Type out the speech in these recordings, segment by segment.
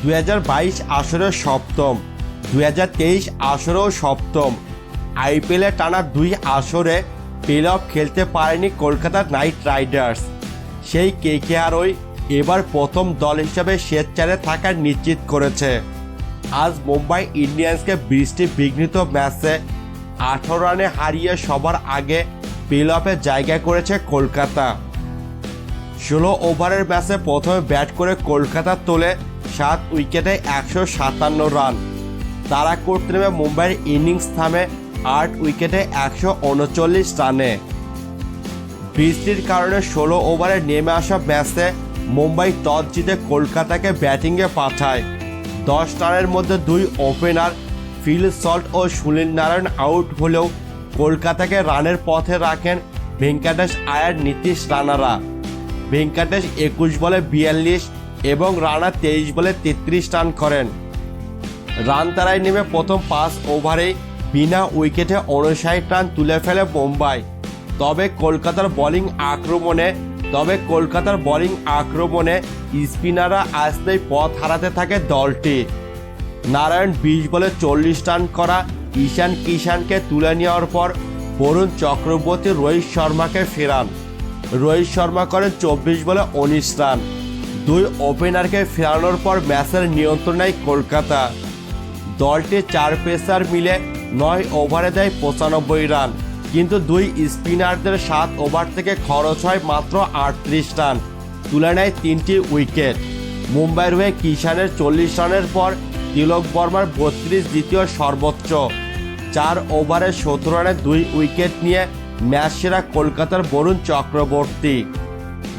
2022 আসরের সপ্তম, 2023 আসরেও সপ্তম। আইপিএলে টানা 2 আসরে প্লে অফ খেলতে পারেনি কলকাতা নাইট রাইডার্স। সেই কেকেআরই এবার প্রথম দল হিসেবে স্বেচ্ছায় থাকা নিশ্চিত করেছে। আজ মুম্বাই ইন্ডিয়ান্সকে বৃষ্টি বিঘ্নিত ম্যাচে 18 রানে হারিয়ে সবার আগে প্লে অফে জায়গা করেছে কলকাতা। 16 ওভারের ম্যাচে প্রথমে ব্যাট করে কলকাতা তোলে 7 উইকেটে 157 রান। তারা করতে নেমে মুম্বাইয়ের ইনিংস থামে 8 উইকেটে 139 রানে। বৃষ্টির কারণে 16 ওভারে নেমে আসা ম্যাচে মুম্বাই টস জিতে কলকাতাকে ব্যাটিংয়ে পাঠায়। 10 রানের মধ্যে 2 ওপেনার ফিল সল্ট ও সুনীল নারায়ণ আউট হলেও কলকাতাকে রানের পথে রাখেন ভেঙ্কটেশ আয়ার, নীতিশ রানারা। ভেঙ্কটেশ 21 বলে 42 এবং রানা 23 বলে 33 রান করেন। রান তারায় নেমে প্রথম 5 ওভারেই বিনা উইকেটে 59 রান তুলে ফেলে মুম্বাই। তবে কলকাতার বোলিং আক্রমণে স্পিনাররা আসতেই পথ হারাতে থাকে দলটি। নারায়ণ 20 বলে 40 রান করা ঈশান কিষানকে তুলে নেওয়ার পর বরুণ চক্রবর্তী রোহিত শর্মাকে ফেরান। রোহিত শর্মা করেন 24 বলে 19 রান। 2 ওপেনারকে ফেরানোর পর ম্যাচের নিয়ন্ত্রণ নেয় কলকাতা। দলটি 4 পেসার মিলে 9 ওভারে দেয় 95 রান, কিন্তু 2 স্পিনারদের 7 ওভার থেকে খরচ হয় মাত্র 38 রান, তুলে নেয় 3টি উইকেট। মুম্বাইয়ের হয়ে কিষানের 40 রানের পর তিলক বর্মার 32 দ্বিতীয় সর্বোচ্চ। 4 ওভারে 17 রানে 2 উইকেট নিয়ে ম্যাচ সেরা কলকাতার বরুণ চক্রবর্তী।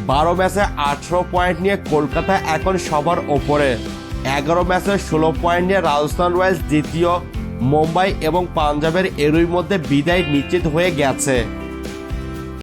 12 ম্যাচে 18 পয়েন্ট নিয়ে কলকাতা এখন সবার ওপরে। 11 ম্যাচে 16 পয়েন্ট নিয়ে রাজস্থান রয়্যালস দ্বিতীয়। মুম্বাই এবং পাঞ্জাবের এরই মধ্যে বিদায় নিশ্চিত হয়ে গেছে।